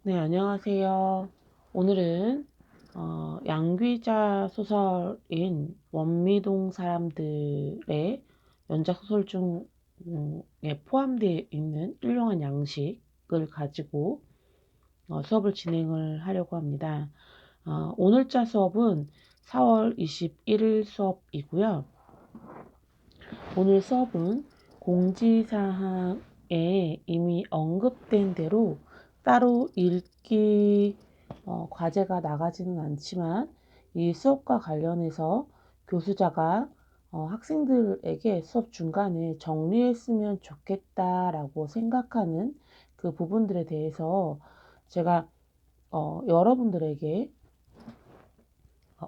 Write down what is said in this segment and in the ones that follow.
네, 안녕하세요. 오늘은 양귀자 소설인 원미동 사람들의 연작 소설 중에 포함되어 있는 훌륭한 양식을 가지고 수업을 진행을 하려고 합니다. 오늘자 수업은 4월 21일 수업이고요. 오늘 수업은 공지사항에 이미 언급된 대로 따로 읽기 과제가 나가지는 않지만 이 수업과 관련해서 교수자가 학생들에게 수업 중간에 정리했으면 좋겠다라고 생각하는 그 부분들에 대해서 제가 여러분들에게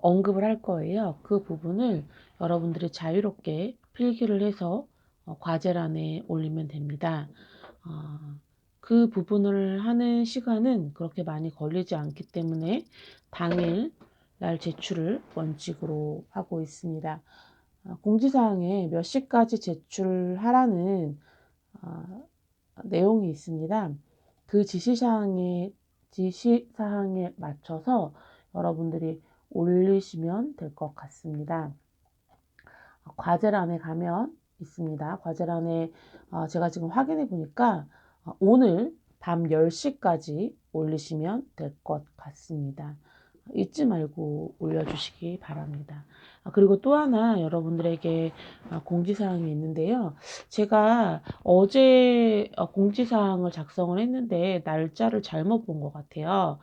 언급을 할 거예요. 그 부분을 여러분들이 자유롭게 필기를 해서 과제란에 올리면 됩니다. 어, 그 부분을 하는 시간은 그렇게 많이 걸리지 않기 때문에 당일 날 제출을 원칙으로 하고 있습니다. 공지사항에 몇 시까지 제출하라는 내용이 있습니다. 그 지시사항에 맞춰서 여러분들이 올리시면 될 것 같습니다. 과제란에 가면 있습니다. 과제란에 제가 지금 확인해 보니까 오늘 밤 10시까지 올리시면 될 것 같습니다. 잊지 말고 올려주시기 바랍니다. 그리고 또 하나 여러분들에게 공지사항이 있는데요. 제가 어제 공지사항을 작성을 했는데 날짜를 잘못 본 것 같아요.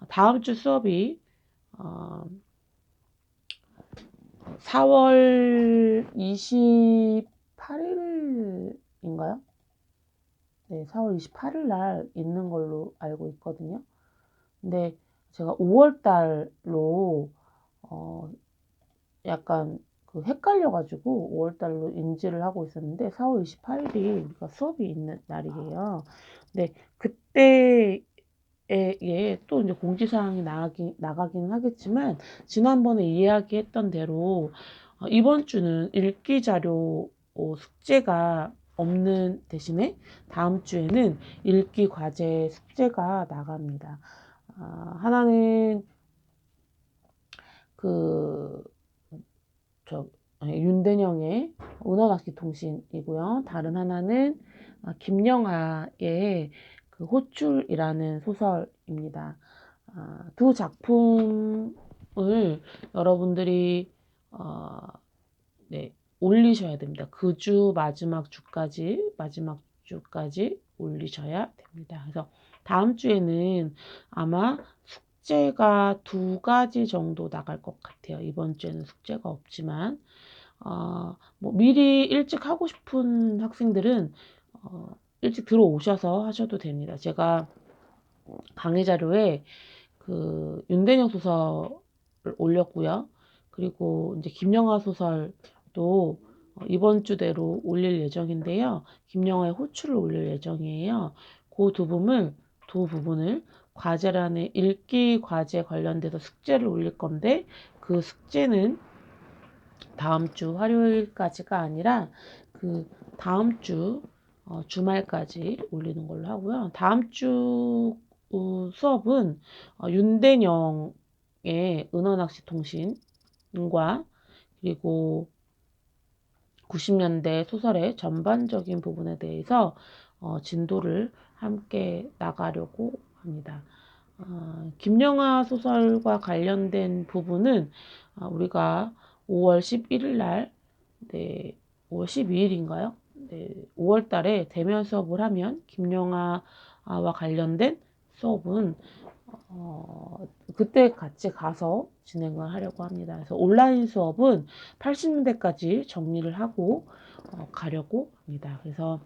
다음 주 수업이 4월 28일인가요? 네, 4월 28일 날 있는 걸로 알고 있거든요. 근데 제가 5월 달로 약간 그 헷갈려가지고 5월 달로 인지를 하고 있었는데 4월 28일이 우리가 수업이 있는 날이에요. 근데 그때에 또 이제 공지사항이 나가긴 하겠지만 지난번에 이야기했던 대로 이번 주는 읽기 자료 숙제가 없는 대신에 다음 주에는 읽기 과제 숙제가 나갑니다. 하나는 그 윤대영의 은원악기 통신이고요. 다른 하나는 김영하의 그 호출이라는 소설입니다. 두 작품을 여러분들이 네, 올리셔야 됩니다. 그 주 마지막 주까지 올리셔야 됩니다. 그래서 다음 주에는 아마 숙제가 2가지 정도 나갈 것 같아요. 이번 주에는 숙제가 없지만, 뭐 미리 일찍 하고 싶은 학생들은, 일찍 들어오셔서 하셔도 됩니다. 제가 강의 자료에 그 윤대영 소설을 올렸고요. 그리고 이제 김영하 소설도 이번 주대로 올릴 예정인데요. 김영하의 호출을 올릴 예정이에요. 그 두 부분을 과제란에 읽기 과제 관련돼서 숙제를 올릴 건데 그 숙제는 다음 주 화요일까지가 아니라 그 다음 주 주말까지 올리는 걸로 하고요. 다음 주 수업은 윤대영의 은어낚시 통신과 그리고 90년대 소설의 전반적인 부분에 대해서 진도를 함께 나가려고 합니다. 김영하 소설과 관련된 부분은 우리가 5월 11일 날, 네, 5월 12일인가요? 네, 5월 달에 대면 수업을 하면 김영하와 관련된 수업은 그때 같이 가서 진행을 하려고 합니다. 그래서 온라인 수업은 80년대까지 정리를 하고 가려고 합니다. 그래서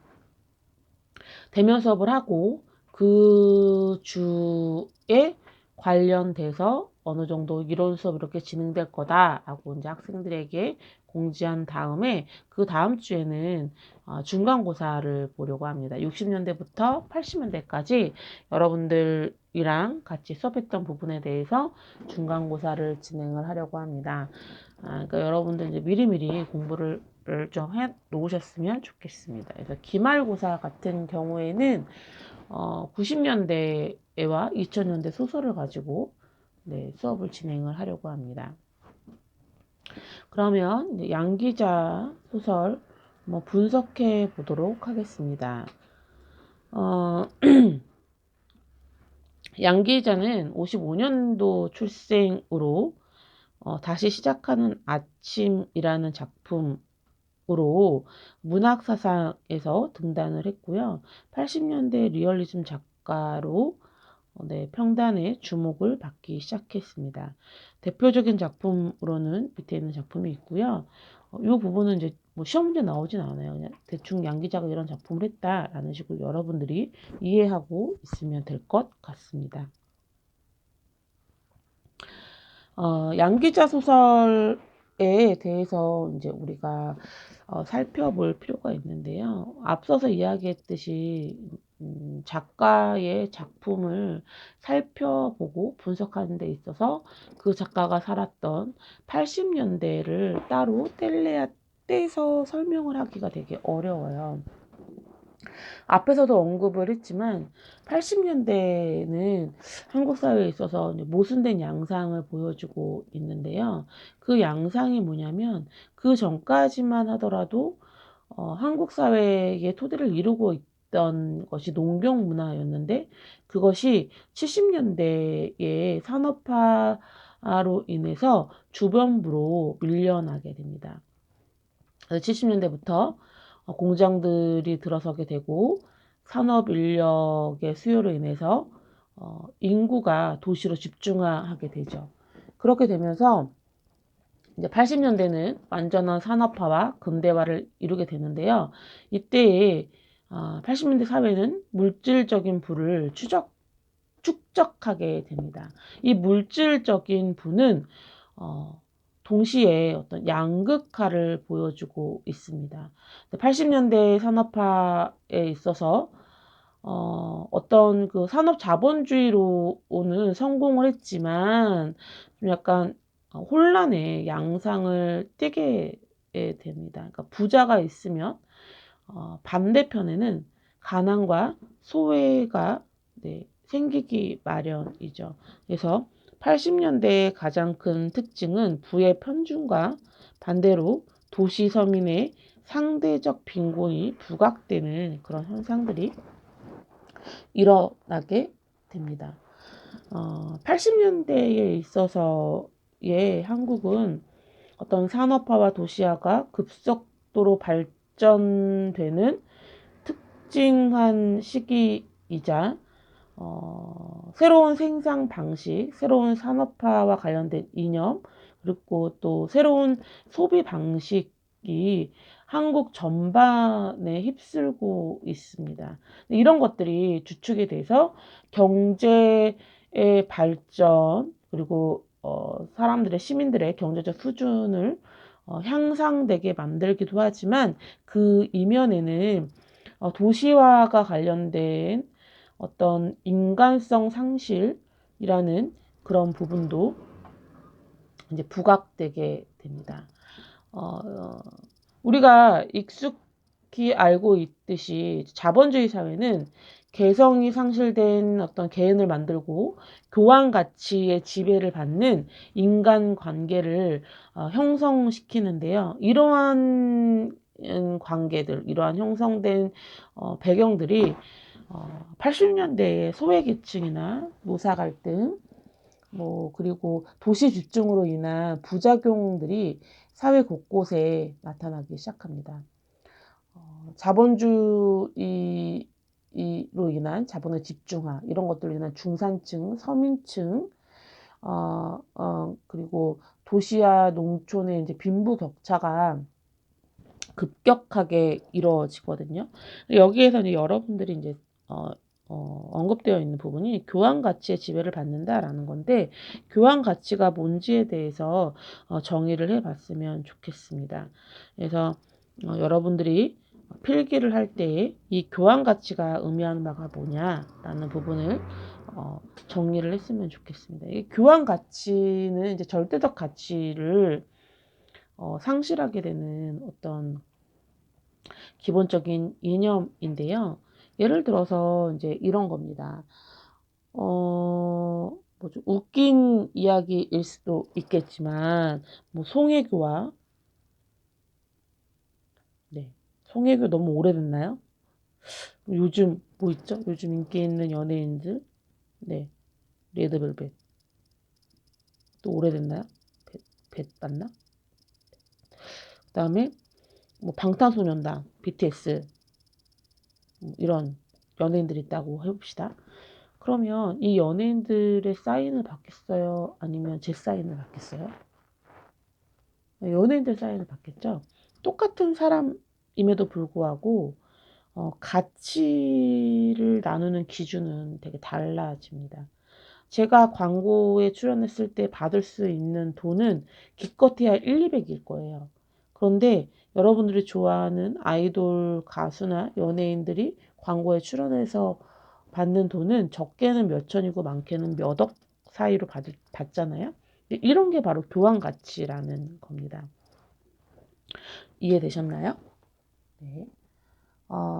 대면 수업을 하고 그 주에 관련돼서 어느 정도 이론 수업 이렇게 진행될 거다라고 이제 학생들에게 공지한 다음에 그 다음 주에는 중간고사를 보려고 합니다. 60년대부터 80년대까지 여러분들이랑 같이 수업했던 부분에 대해서 중간고사를 진행을 하려고 합니다. 그러니까 여러분들 이제 미리미리 공부를 좀 해 놓으셨으면 좋겠습니다. 그래서 기말고사 같은 경우에는 90년대에 2000년대와 2000년대 소설을 가지고 네, 수업을 진행을 하려고 합니다. 그러면 양기자 소설 분석해 보도록 하겠습니다. 양기자는 55년도 출생으로 다시 시작하는 아침이라는 작품으로 문학사상에서 등단을 했고요. 80년대 리얼리즘 작가로 네, 평단의 주목을 받기 시작했습니다. 대표적인 작품으로는 밑에 있는 작품이 있고요. 이 부분은 이제 시험 문제 나오진 않아요. 그냥 대충 양기자가 이런 작품을 했다라는 식으로 여러분들이 이해하고 있으면 될 것 같습니다. 양기자 소설에 대해서 이제 우리가 살펴볼 필요가 있는데요. 앞서서 이야기했듯이 작가의 작품을 살펴보고 분석하는 데 있어서 그 작가가 살았던 80년대를 따로 떼서 설명을 하기가 되게 어려워요. 앞에서도 언급을 했지만 80년대는 한국 사회에 있어서 모순된 양상을 보여주고 있는데요. 그 양상이 뭐냐면 그 전까지만 하더라도 한국 사회의 토대를 이루고 있던 것이 농경 문화였는데 그것이 70년대의 산업화로 인해서 주변부로 밀려나게 됩니다. 70년대부터 공장들이 들어서게 되고 산업 인력의 수요로 인해서 인구가 도시로 집중화하게 되죠. 그렇게 되면서 이제 80년대는 완전한 산업화와 근대화를 이루게 되는데요. 이때에 80년대 사회는 물질적인 부를 축적하게 됩니다. 이 물질적인 부는 동시에 어떤 양극화를 보여주고 있습니다. 80년대 산업화에 있어서 어떤 그 산업 자본주의로는 성공을 했지만 좀 약간 혼란의 양상을 띠게 됩니다. 그러니까 부자가 있으면 반대편에는 가난과 소외가 네, 생기기 마련이죠. 그래서 80년대의 가장 큰 특징은 부의 편중과 반대로 도시 서민의 상대적 빈곤이 부각되는 그런 현상들이 일어나게 됩니다. 80년대에 있어서의 한국은 어떤 산업화와 도시화가 급속도로 발전되는 특징한 시기이자 새로운 생산 방식, 새로운 산업화와 관련된 이념, 그리고 또 새로운 소비 방식이 한국 전반에 휩쓸고 있습니다. 이런 것들이 주축이 돼서 경제의 발전, 그리고 사람들의 시민들의 경제적 수준을 향상되게 만들기도 하지만 그 이면에는 도시화가 관련된 어떤 인간성 상실이라는 그런 부분도 이제 부각되게 됩니다. 우리가 익숙히 알고 있듯이 자본주의 사회는 개성이 상실된 어떤 개인을 만들고 교환 가치의 지배를 받는 인간 관계를 형성시키는데요. 이러한 관계들, 이러한 형성된 배경들이 80년대에 소외계층이나 노사 갈등, 그리고 도시 집중으로 인한 부작용들이 사회 곳곳에 나타나기 시작합니다. 자본주의로 인한 자본의 집중화, 이런 것들로 인한 중산층, 서민층, 그리고 도시와 농촌의 이제 빈부 격차가 급격하게 이루어지거든요. 여기에서 이제 여러분들이 이제 언급되어 있는 부분이 교환 가치의 지배를 받는다라는 건데 교환 가치가 뭔지에 대해서 정의를 해봤으면 좋겠습니다. 그래서 여러분들이 필기를 할 때에 이 교환 가치가 의미하는 바가 뭐냐라는 부분을 정리를 했으면 좋겠습니다. 이 교환 가치는 이제 절대적 가치를 상실하게 되는 어떤 기본적인 이념인데요. 예를 들어서 이제 이런 겁니다. 뭐죠? 웃긴 이야기일 수도 있겠지만, 뭐, 송혜교와, 네. 송혜교 너무 오래됐나요? 요즘, 뭐 있죠? 요즘 인기 있는 연예인들? 네. 레드벨벳. 또 오래됐나요? 뱃 맞나? 그 다음에, 뭐, 방탄소년단, BTS, 이런 연예인들이 있다고 해봅시다. 그러면 이 연예인들의 사인을 받겠어요? 아니면 제 사인을 받겠어요? 연예인들 사인을 받겠죠? 똑같은 사람임에도 불구하고, 가치를 나누는 기준은 되게 달라집니다. 제가 광고에 출연했을 때 받을 수 있는 돈은 기껏해야 1, 200일 거예요. 그런데 여러분들이 좋아하는 아이돌 가수나 연예인들이 광고에 출연해서 받는 돈은 적게는 몇 천이고 많게는 몇 억 사이로 받잖아요. 이런 게 바로 교환 가치라는 겁니다. 이해되셨나요? 네.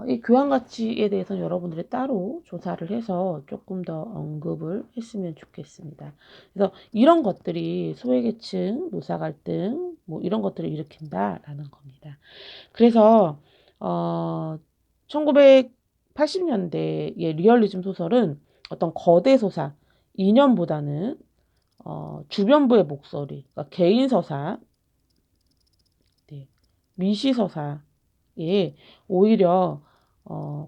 이 교환 가치에 대해서는 여러분들이 따로 조사를 해서 조금 더 언급을 했으면 좋겠습니다. 그래서 이런 것들이 소외계층, 노사 갈등, 뭐 이런 것들을 일으킨다라는 겁니다. 그래서 1980년대의 리얼리즘 소설은 어떤 거대 소사, 이념보다는 주변부의 목소리, 그러니까 개인 서사, 네, 미시 서사에 오히려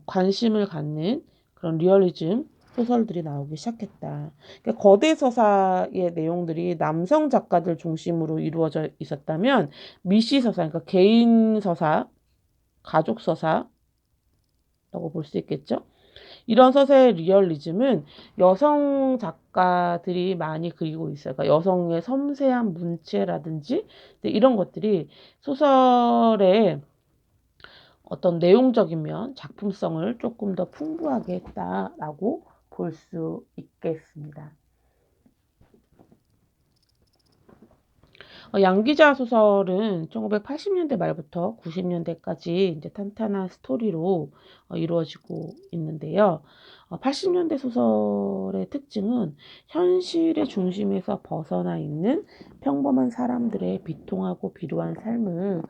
관심을 갖는 그런 리얼리즘 소설들이 나오기 시작했다. 그러니까 거대 서사의 내용들이 남성 작가들 중심으로 이루어져 있었다면 미시 서사, 그러니까 개인 서사, 가족 서사라고 볼 수 있겠죠. 이런 서사의 리얼리즘은 여성 작가들이 많이 그리고 있어요. 그러니까 여성의 섬세한 문체라든지 이런 것들이 소설의 어떤 내용적인 면, 작품성을 조금 더 풍부하게 했다라고 볼 수 있겠습니다. 양기자 소설은 1980년대 말부터 90년대까지 이제 탄탄한 스토리로 이루어지고 있는데요. 80년대 소설의 특징은 현실의 중심에서 벗어나 있는 평범한 사람들의 비통하고 비루한 삶을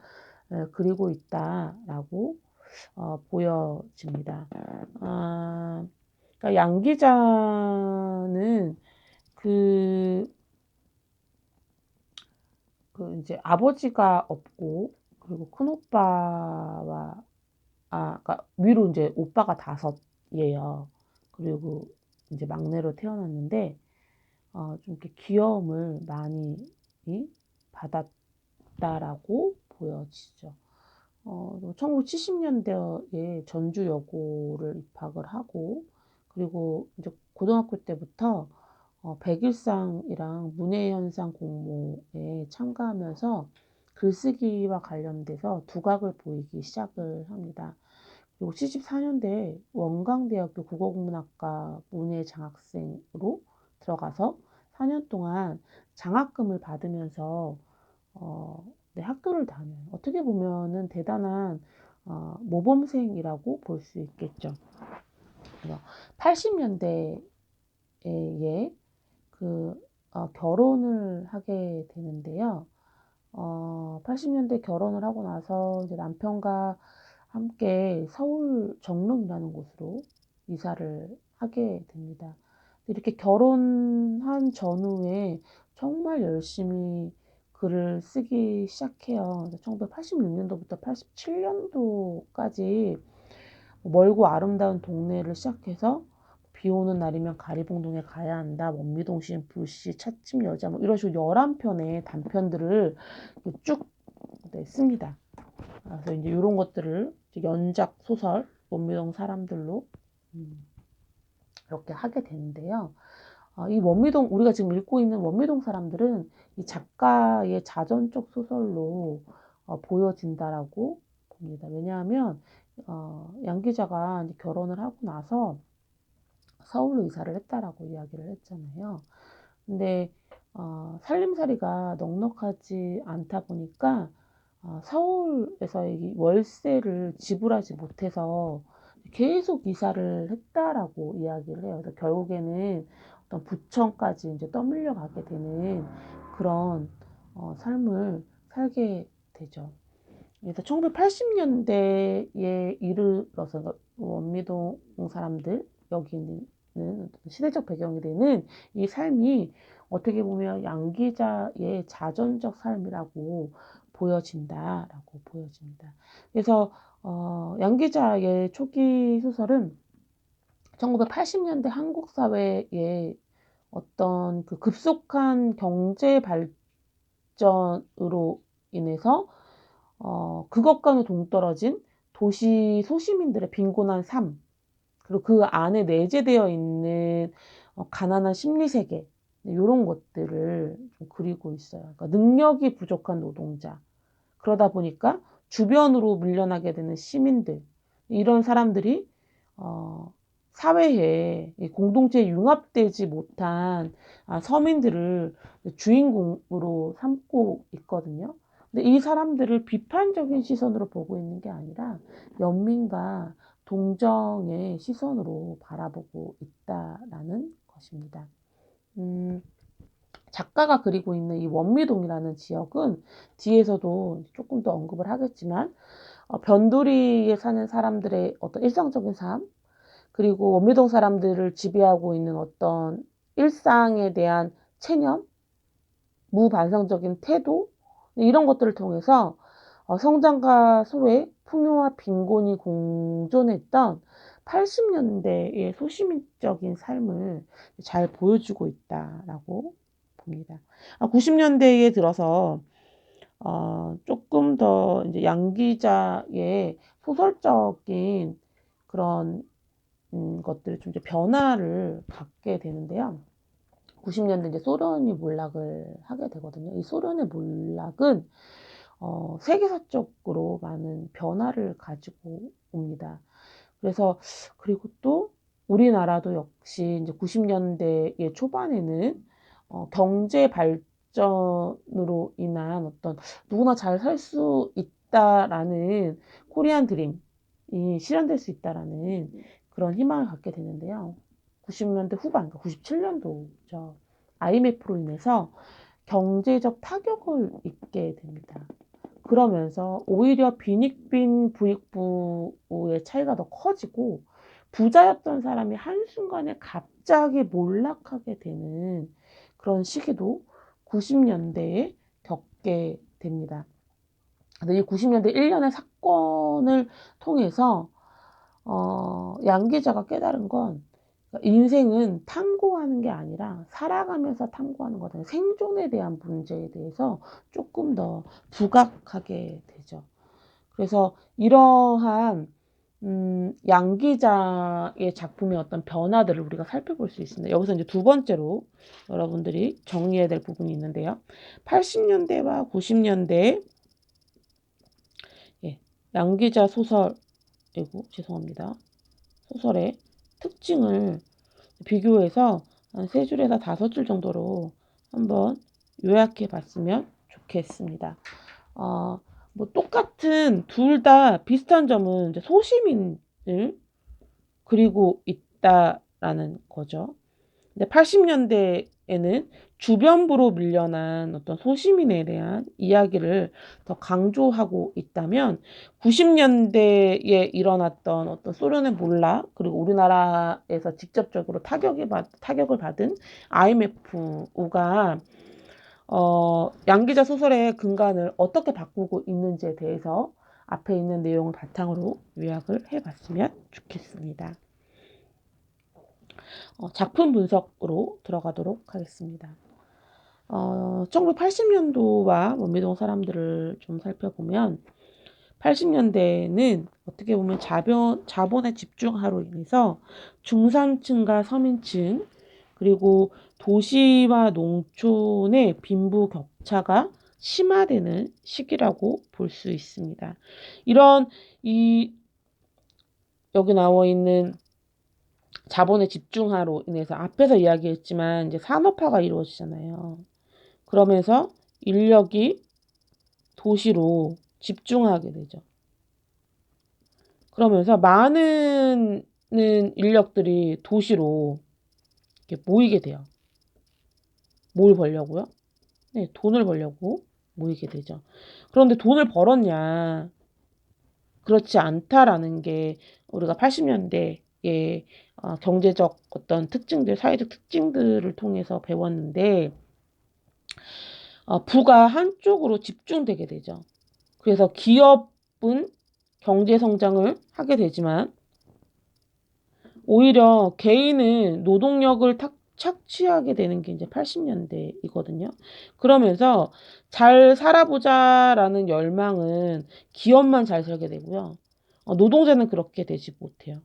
그리고 있다라고 보여집니다. 그러니까 양기자는 그 이제 아버지가 없고, 그리고 큰 오빠와, 그러니까 위로 이제 오빠가 5이에요. 그리고 이제 막내로 태어났는데, 좀 이렇게 귀여움을 많이 받았다라고 보여지죠. 1970년대에 전주여고를 입학을 하고, 그리고 이제 고등학교 때부터 백일상이랑 문예현상 공모에 참가하면서 글쓰기와 관련돼서 두각을 보이기 시작을 합니다. 그리고 74년대에 원광대학교 국어국문학과 문예 장학생으로 들어가서 4년 동안 장학금을 받으면서 네, 학교를 다녀요. 어떻게 보면은 대단한 모범생이라고 볼 수 있겠죠. 80년대에 결혼을 하게 되는데요. 80년대 결혼을 하고 나서 이제 남편과 함께 서울 정릉이라는 곳으로 이사를 하게 됩니다. 이렇게 결혼한 전후에 정말 열심히 글을 쓰기 시작해요. 1986년도부터 87년도까지 멀고 아름다운 동네를 시작해서 비 오는 날이면 가리봉동에 가야 한다. 원미동심 불씨 차츰 여자 뭐 이런 식으로 11편의 단편들을 쭉 씁니다. 그래서 이제 이런 것들을 연작 소설 원미동 사람들로 이렇게 하게 되는데요. 이 원미동 우리가 지금 읽고 있는 원미동 사람들은 이 작가의 자전적 소설로 보여진다라고 봅니다. 왜냐하면 양 기자가 결혼을 하고 나서 서울로 이사를 했다라고 이야기를 했잖아요. 근데 살림살이가 넉넉하지 않다 보니까 서울에서 이 월세를 지불하지 못해서 계속 이사를 했다라고 이야기를 해요. 그래서 결국에는 어떤 부천까지 이제 떠밀려 가게 되는 그런 삶을 살게 되죠. 그래서 1980년대에 이르러서 그러니까 원미동 사람들 여기 있는 시대적 배경이 되는 이 삶이 어떻게 보면 양기자의 자전적 삶이라고 보여진다라고 보여집니다. 그래서 양기자의 초기 소설은 1980년대 한국 사회의 어떤 그 급속한 경제 발전으로 인해서 그것과는 동떨어진 도시 소시민들의 빈곤한 삶, 그리고 그 안에 내재되어 있는 가난한 심리 세계, 요런 것들을 좀 그리고 있어요. 그러니까 능력이 부족한 노동자, 그러다 보니까 주변으로 밀려나게 되는 시민들, 이런 사람들이 사회에 공동체에 융합되지 못한 서민들을 주인공으로 삼고 있거든요. 근데 이 사람들을 비판적인 시선으로 보고 있는 게 아니라 연민과 동정의 시선으로 바라보고 있다라는 것입니다. 작가가 그리고 있는 이 원미동이라는 지역은 뒤에서도 조금 더 언급을 하겠지만 변두리에 사는 사람들의 어떤 일상적인 삶, 그리고 원미동 사람들을 지배하고 있는 어떤 일상에 대한 체념, 무반성적인 태도, 이런 것들을 통해서 성장과 소외, 풍요와 빈곤이 공존했던 80년대의 소시민적인 삶을 잘 보여주고 있다라고 봅니다. 90년대에 들어서 조금 더 이제 양기자의 소설적인 그런 것들이 좀 이제 변화를 갖게 되는데요. 90년대 이제 소련이 몰락을 하게 되거든요. 이 소련의 몰락은 세계사적으로 많은 변화를 가지고 옵니다. 그래서 그리고 또 우리나라도 역시 이제 90년대의 초반에는 경제 발전으로 인한 어떤 누구나 잘 살 수 있다라는 코리안 드림이 실현될 수 있다라는 그런 희망을 갖게 되는데요. 90년대 후반, 97년도죠. IMF로 인해서 경제적 타격을 입게 됩니다. 그러면서 오히려 빈익빈 부익부의 차이가 더 커지고 부자였던 사람이 한순간에 갑자기 몰락하게 되는 그런 시기도 90년대에 겪게 됩니다. 근데 이 90년대 1년의 사건을 통해서 양 기자가 깨달은 건 인생은 탐구하는 게 아니라 살아가면서 탐구하는 거다. 생존에 대한 문제에 대해서 조금 더 부각하게 되죠. 그래서 이러한 양 기자의 작품의 어떤 변화들을 우리가 살펴볼 수 있습니다. 여기서 이제 두 번째로 여러분들이 정리해야 될 부분이 있는데요. 80년대와 90년대 양 기자 소설, 죄송합니다. 소설의 특징을 비교해서 한 3줄에서 5줄 정도로 한번 요약해 봤으면 좋겠습니다. 뭐 똑같은 둘 다 비슷한 점은 이제 소시민을 그리고 있다라는 거죠. 근데 80년대에는 주변부로 밀려난 어떤 소시민에 대한 이야기를 더 강조하고 있다면 90년대에 일어났던 어떤 소련의 몰락, 그리고 우리나라에서 직접적으로 타격을 받은 IMF가 양 기자 소설의 근간을 어떻게 바꾸고 있는지에 대해서 앞에 있는 내용을 바탕으로 요약을 해봤으면 좋겠습니다. 작품 분석으로 들어가도록 하겠습니다. 1980년도와 원미동 사람들을 좀 살펴보면 80년대에는 어떻게 보면 자본의 집중화로 인해서 중산층과 서민층, 그리고 도시와 농촌의 빈부 격차가 심화되는 시기라고 볼 수 있습니다. 이런 여기 나와 있는 자본의 집중화로 인해서 앞에서 이야기했지만 이제 산업화가 이루어지잖아요. 그러면서 인력이 도시로 집중하게 되죠. 그러면서 많은 인력들이 도시로 이렇게 모이게 돼요. 뭘 벌려고요? 네, 돈을 벌려고 모이게 되죠. 그런데 돈을 벌었냐? 그렇지 않다라는 게 우리가 80년대에 경제적 어떤 특징들, 사회적 특징들을 통해서 배웠는데 부가 한쪽으로 집중되게 되죠. 그래서 기업은 경제 성장을 하게 되지만 오히려 개인은 노동력을 착취하게 되는 게 이제 80년대이거든요. 그러면서 잘 살아보자라는 열망은 기업만 잘 살게 되고요. 노동자는 그렇게 되지 못해요.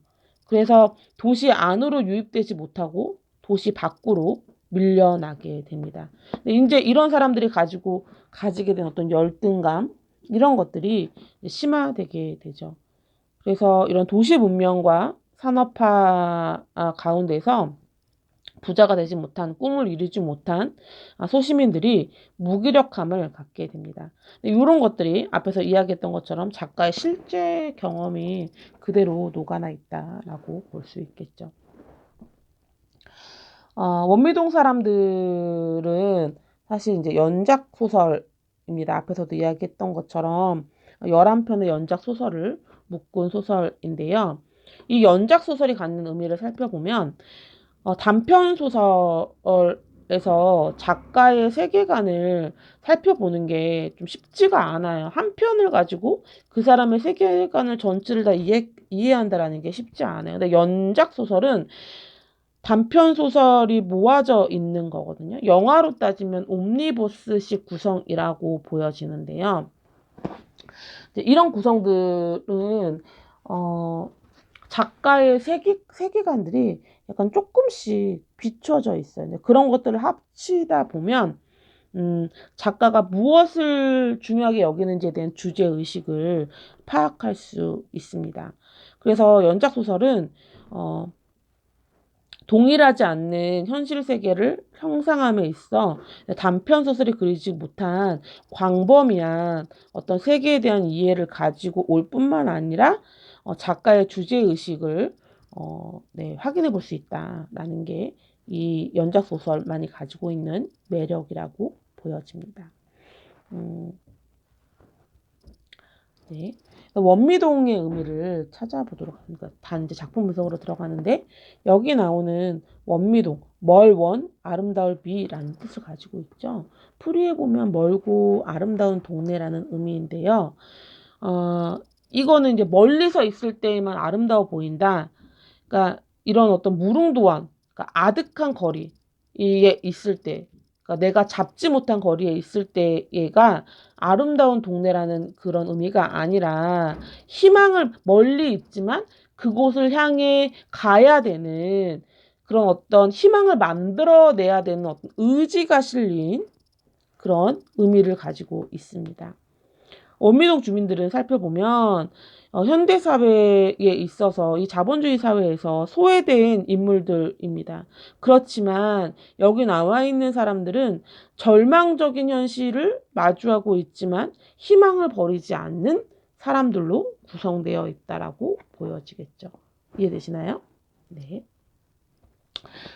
그래서 도시 안으로 유입되지 못하고 도시 밖으로 밀려나게 됩니다. 근데 이제 이런 사람들이 가지게 된 어떤 열등감, 이런 것들이 심화되게 되죠. 그래서 이런 도시 문명과 산업화 가운데서 부자가 되지 못한, 꿈을 이루지 못한 소시민들이 무기력함을 갖게 됩니다. 이런 것들이 앞에서 이야기했던 것처럼 작가의 실제 경험이 그대로 녹아나 있다라고 볼 수 있겠죠. 원미동 사람들은 사실 이제 연작 소설입니다. 앞에서도 이야기했던 것처럼 11편의 연작 소설을 묶은 소설인데요. 이 연작 소설이 갖는 의미를 살펴보면 단편 소설에서 작가의 세계관을 살펴보는 게 좀 쉽지가 않아요. 한 편을 가지고 그 사람의 세계관을 전체를 다 이해한다라는 게 쉽지 않아요. 근데 연작 소설은 단편 소설이 모아져 있는 거거든요. 영화로 따지면 옴니버스식 구성이라고 보여지는데요. 이런 구성들은 작가의 세계관들이 약간 조금씩 비춰져 있어요. 그런 것들을 합치다 보면 작가가 무엇을 중요하게 여기는지에 대한 주제의식을 파악할 수 있습니다. 그래서 연작소설은 동일하지 않는 현실 세계를 형상함에 있어 단편 소설이 그리지 못한 광범위한 어떤 세계에 대한 이해를 가지고 올 뿐만 아니라 작가의 주제 의식을 확인해 볼 수 있다라는 게 이 연작 소설만이 가지고 있는 매력이라고 보여집니다. 네. 원미동의 의미를 찾아보도록 합니다. 단지 작품 분석으로 들어가는데 여기 나오는 원미동, 멀원, 아름다울 비라는 뜻을 가지고 있죠. 풀이해 보면 멀고 아름다운 동네라는 의미인데요. 이거는 이제 멀리서 있을 때만 아름다워 보인다. 그러니까 이런 어떤 무릉도원, 그러니까 아득한 거리에 있을 때, 그러니까 내가 잡지 못한 거리에 있을 때가 아름다운 동네라는 그런 의미가 아니라 희망을 멀리 있지만 그곳을 향해 가야 되는 그런 어떤 희망을 만들어내야 되는 어떤 의지가 실린 그런 의미를 가지고 있습니다. 원미동 주민들은 살펴보면 현대 사회에 있어서 이 자본주의 사회에서 소외된 인물들입니다. 그렇지만 여기 나와 있는 사람들은 절망적인 현실을 마주하고 있지만 희망을 버리지 않는 사람들로 구성되어 있다라고 보여지겠죠. 이해되시나요? 네.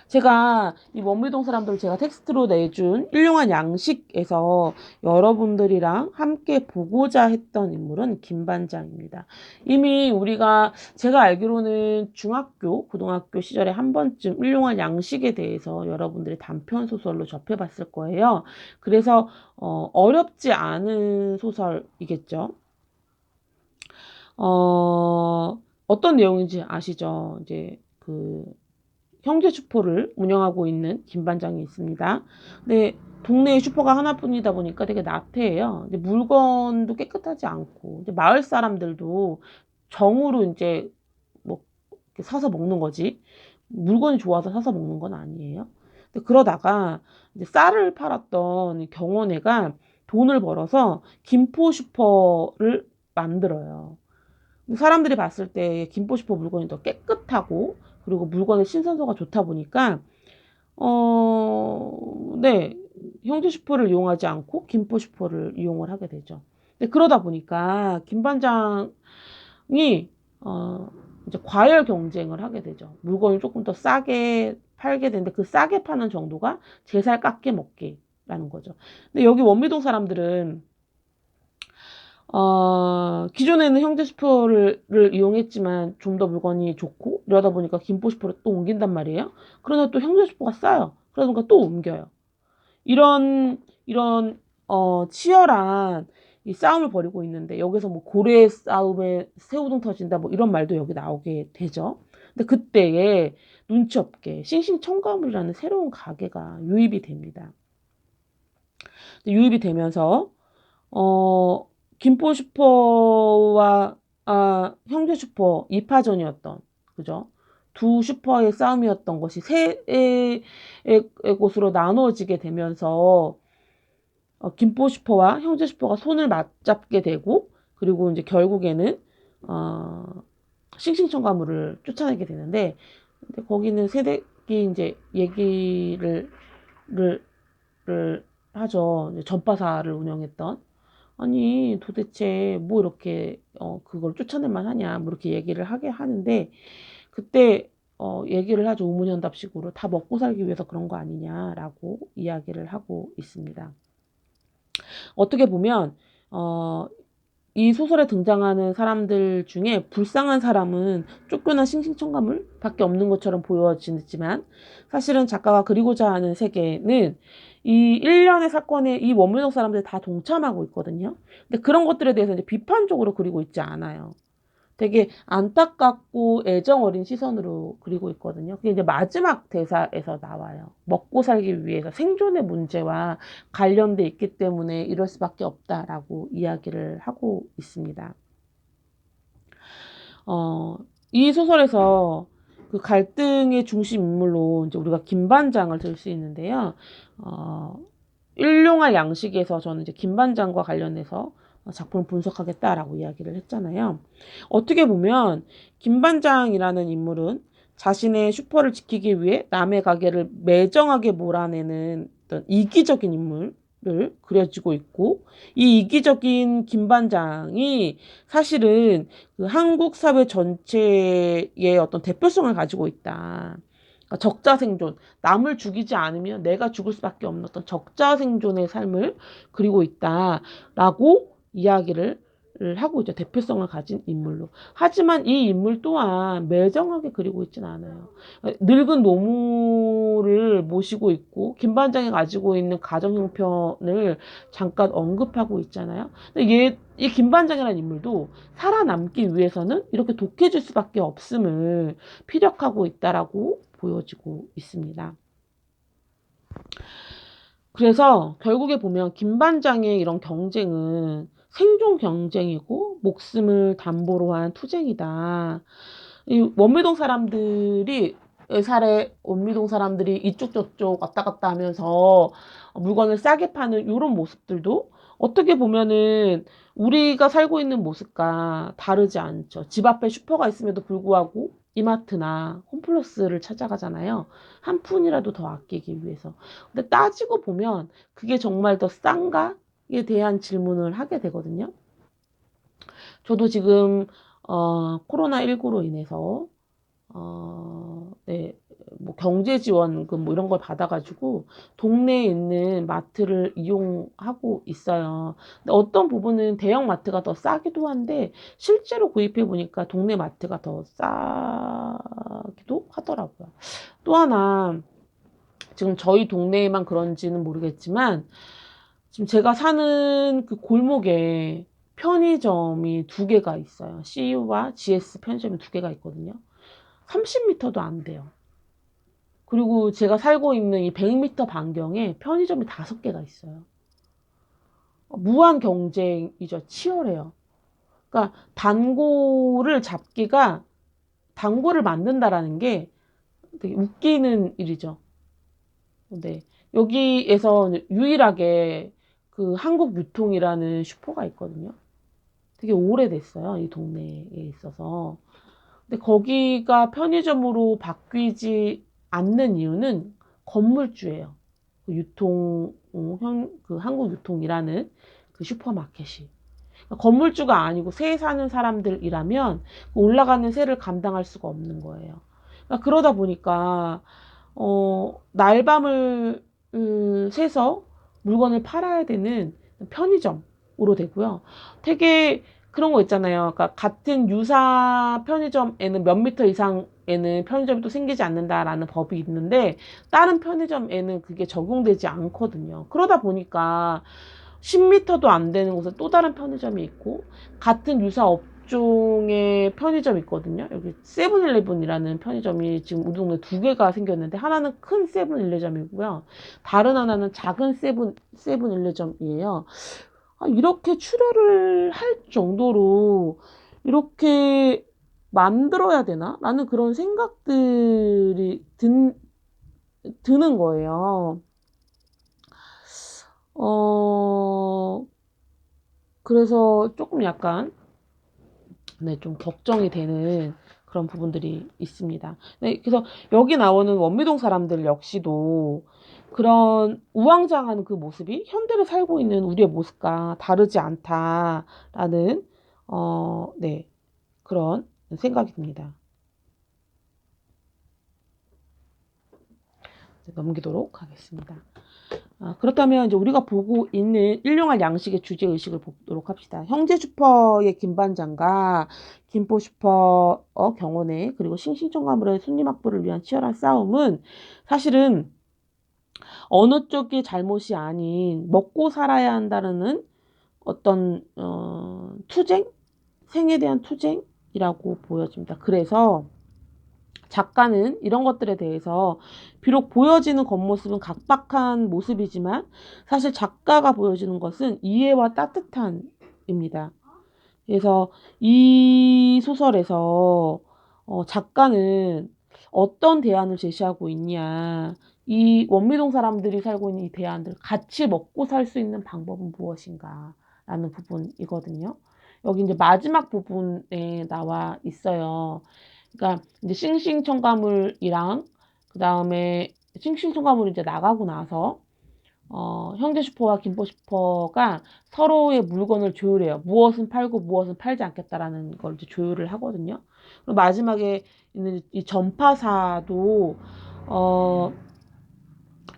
제가 이 원미동 사람들 제가 텍스트로 내준 훌륭한 양식에서 여러분들이랑 함께 보고자 했던 인물은 김반장입니다. 이미 제가 알기로는 중학교, 고등학교 시절에 한 번쯤 훌륭한 양식에 대해서 여러분들이 단편 소설로 접해봤을 거예요. 그래서 어렵지 않은 소설이겠죠. 어떤 내용인지 아시죠? 이제 형제 슈퍼를 운영하고 있는 김 반장이 있습니다. 근데 동네에 슈퍼가 하나뿐이다 보니까 되게 나태해요. 이제 물건도 깨끗하지 않고 이제 마을 사람들도 정으로 이제 뭐 이렇게 사서 먹는 거지 물건이 좋아서 사서 먹는 건 아니에요. 근데 그러다가 이제 쌀을 팔았던 경원애가 돈을 벌어서 김포 슈퍼를 만들어요. 사람들이 봤을 때 김포 슈퍼 물건이 더 깨끗하고 그리고 물건의 신선도가 좋다 보니까 네, 형제 슈퍼를 이용하지 않고 김포 슈퍼를 이용을 하게 되죠. 근데 그러다 보니까 김 반장이 이제 과열 경쟁을 하게 되죠. 물건을 조금 더 싸게 팔게 되는데 그 싸게 파는 정도가 제 살 깎게 먹기라는 거죠. 근데 여기 원미동 사람들은 기존에는 형제슈퍼를 이용했지만 좀 더 물건이 좋고 이러다 보니까 김포슈퍼로 또 옮긴단 말이에요. 그러나 또 형제슈퍼가 싸요. 그러니까 또 옮겨요. 이런 치열한 이 싸움을 벌이고 있는데 여기서 뭐 고래 싸움에 새우등 터진다 뭐 이런 말도 여기 나오게 되죠. 근데 그때에 눈치 없게 싱싱첨가물이라는 새로운 가게가 유입이 됩니다. 유입이 되면서 어 김포 슈퍼와 형제슈퍼 2파전이었던 그죠? 두 슈퍼의 싸움이었던 것이 세 곳으로 나누어지게 되면서 김포 슈퍼와 형제슈퍼가 손을 맞잡게 되고 그리고 이제 결국에는 어, 싱싱첨가물을 쫓아내게 되는데 근데 거기는 세대기 이제 얘기를 를 하죠. 전파사를 운영했던 아니 도대체 뭐 이렇게 그걸 쫓아낼만 하냐 뭐 이렇게 얘기를 하게 하는데 그때 얘기를 하죠. 우문현답식으로 다 먹고 살기 위해서 그런 거 아니냐라고 이야기를 하고 있습니다. 어떻게 보면 이 소설에 등장하는 사람들 중에 불쌍한 사람은 쫓겨난 싱싱첨가물 밖에 없는 것처럼 보여지지만 사실은 작가가 그리고자 하는 세계는 이 일련의 사건에 이 원문역 사람들이 다 동참하고 있거든요. 근데 그런 것들에 대해서 이제 비판적으로 그리고 있지 않아요. 되게 안타깝고 애정 어린 시선으로 그리고 있거든요. 그게 이제 마지막 대사에서 나와요. 먹고 살기 위해서 생존의 문제와 관련돼 있기 때문에 이럴 수밖에 없다라고 이야기를 하고 있습니다. 이 소설에서 그 갈등의 중심 인물로 이제 우리가 김반장을 들 수 있는데요. 일용할 양식에서 저는 이제 김반장과 관련해서 작품을 분석하겠다라고 이야기를 했잖아요. 어떻게 보면 김반장이라는 인물은 자신의 슈퍼를 지키기 위해 남의 가게를 매정하게 몰아내는 어떤 이기적인 인물을 그려지고 있고 이 이기적인 김반장이 사실은 그 한국 사회 전체의 어떤 대표성을 가지고 있다. 그러니까 적자생존, 남을 죽이지 않으면 내가 죽을 수밖에 없는 어떤 적자생존의 삶을 그리고 있다라고 이야기를 하고 있죠. 대표성을 가진 인물로. 하지만 이 인물 또한 매정하게 그리고 있지는 않아요. 늙은 노무를 모시고 있고 김 반장이 가지고 있는 가정 형편을 잠깐 언급하고 있잖아요. 근데 이 김 반장이라는 인물도 살아남기 위해서는 이렇게 독해질 수밖에 없음을 피력하고 있다라고 보여지고 있습니다. 그래서 결국에 보면 김 반장의 이런 경쟁은 생존 경쟁이고 목숨을 담보로 한 투쟁이다. 이 원미동 사람들이 원미동 사람들이 이쪽 저쪽 왔다 갔다 하면서 물건을 싸게 파는 이런 모습들도 어떻게 보면은 우리가 살고 있는 모습과 다르지 않죠. 집 앞에 슈퍼가 있음에도 불구하고 이마트나 홈플러스를 찾아가잖아요. 한 푼이라도 더 아끼기 위해서. 근데 따지고 보면 그게 정말 더 싼가에 대한 질문을 하게 되거든요. 저도 지금 코로나19로 인해서 네, 뭐 경제 지원금 뭐 이런 걸 받아가지고 동네에 있는 마트를 이용하고 있어요. 근데 어떤 부분은 대형 마트가 더 싸기도 한데 실제로 구입해 보니까 동네 마트가 더 싸기도 하더라고요. 또 하나 지금 저희 동네에만 그런지는 모르겠지만 지금 제가 사는 그 골목에 편의점이 두 개가 있어요. CU와 GS 편의점이 두 개가 있거든요. 30m도 안 돼요. 그리고 제가 살고 있는 이 100m 반경에 편의점이 5개가 있어요. 무한 경쟁이죠. 치열해요. 그러니까 단골을 만든다라는 게 되게 웃기는 일이죠. 네. 여기에서 유일하게 그 한국유통이라는 슈퍼가 있거든요. 되게 오래됐어요. 이 동네에 있어서. 근데 거기가 편의점으로 바뀌지 않는 이유는 건물주예요. 그 한국유통이라는 그 슈퍼마켓이. 건물주가 아니고 새에 사는 사람들이라면 올라가는 새를 감당할 수가 없는 거예요. 그러니까 그러다 보니까 날밤을 새서 물건을 팔아야 되는 편의점으로 되고요. 되게 그런 거 있잖아요. 그러니까 같은 유사 편의점에는 몇 미터 이상에는 편의점이 또 생기지 않는다라는 법이 있는데 다른 편의점에는 그게 적용되지 않거든요. 그러다 보니까 10m도 안 되는 곳에 또 다른 편의점이 있고 같은 유사 업종의 편의점이 있거든요. 여기 세븐일레븐이라는 편의점이 지금 우리 동네 두 개가 생겼는데 하나는 큰 세븐일레점이고요. 다른 하나는 작은 세븐일레점이에요. 이렇게 출혈을 할 정도로 이렇게 만들어야 되나? 라는 그런 생각들이 드는 거예요. 그래서 조금 약간, 네, 좀 걱정이 되는 그런 부분들이 있습니다. 네, 그래서 여기 나오는 원미동 사람들 역시도 그런 우왕좌왕하는 그 모습이 현대를 살고 있는 우리의 모습과 다르지 않다라는, 네, 그런 생각이 듭니다. 넘기도록 하겠습니다. 그렇다면 이제 우리가 보고 있는 일용할 양식의 주제의식을 보도록 합시다. 형제슈퍼의 김반장과 김포슈퍼 경원의 그리고 싱싱청가물의 손님 확보를 위한 치열한 싸움은 사실은 어느 쪽이 잘못이 아닌 먹고 살아야 한다는 어떤 투쟁? 생에 대한 투쟁이라고 보여집니다. 그래서 작가는 이런 것들에 대해서 비록 보여지는 겉모습은 각박한 모습이지만 사실 작가가 보여주는 것은 이해와 따뜻함입니다. 그래서 이 소설에서 작가는 어떤 대안을 제시하고 있냐, 이 원미동 사람들이 살고 있는 이 대안들, 같이 먹고 살 수 있는 방법은 무엇인가 라는 부분이거든요. 여기 이제 마지막 부분에 나와 있어요. 그러니까 이제 싱싱청가물이랑 그 다음에 싱싱청가물이 이제 나가고 나서 형제슈퍼와 김포슈퍼가 서로의 물건을 조율해요. 무엇은 팔고 무엇은 팔지 않겠다라는 걸 이제 조율을 하거든요. 그리고 마지막에 있는 이 전파사도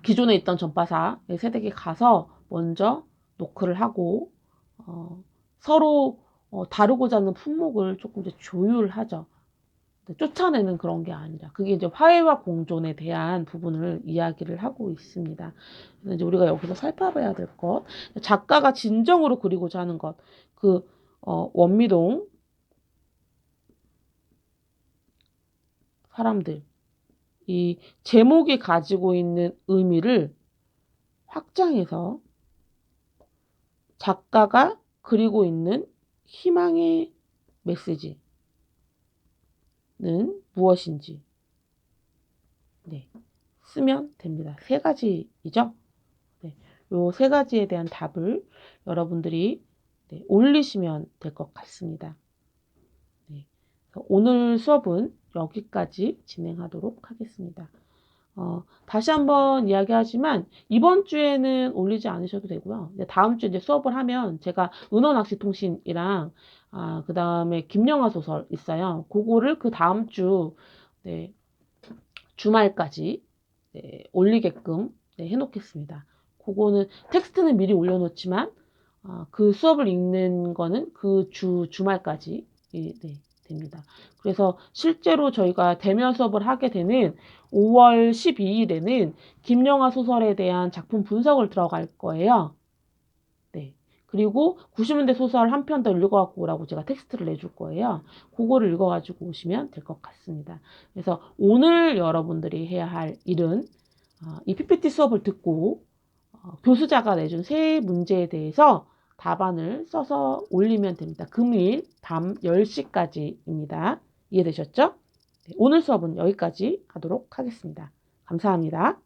기존에 있던 전파사의 세댁에 가서 먼저 노크를 하고 서로 다루고자 하는 품목을 조금 이제 조율하죠. 쫓아내는 그런 게 아니라 그게 이제 화해와 공존에 대한 부분을 이야기를 하고 있습니다. 그래서 이제 우리가 여기서 살펴봐야 될 것, 작가가 진정으로 그리고자 하는 것, 그 원미동 사람들, 이 제목이 가지고 있는 의미를 확장해서 작가가 그리고 있는 희망의 메시지는 무엇인지, 네, 쓰면 됩니다. 세 가지이죠. 네, 요 세 가지에 대한 답을 여러분들이 올리시면 될 것 같습니다. 네, 오늘 수업은 여기까지 진행하도록 하겠습니다. 다시 한번 이야기하지만 이번 주에는 올리지 않으셔도 되고요. 다음 주에 이제 수업을 하면 제가 은어낚시통신이랑 그 다음에 김영하 소설 있어요. 그거를 그 다음 주 주말까지 올리게끔 해놓겠습니다. 그거는 텍스트는 미리 올려놓지만 그 수업을 읽는 거는 그 주말까지 됩니다. 그래서 실제로 저희가 대면 수업을 하게 되는 5월 12일에는 김영하 소설에 대한 작품 분석을 들어갈 거예요. 네. 그리고 90년대 소설 한 편 더 읽어갖고 오라고 제가 텍스트를 내줄 거예요. 그거를 읽어가지고 오시면 될 것 같습니다. 그래서 오늘 여러분들이 해야 할 일은 이 PPT 수업을 듣고 교수자가 내준 세 문제에 대해서 답안을 써서 올리면 됩니다. 금요일 밤 10시까지입니다. 이해되셨죠? 네, 오늘 수업은 여기까지 하도록 하겠습니다. 감사합니다.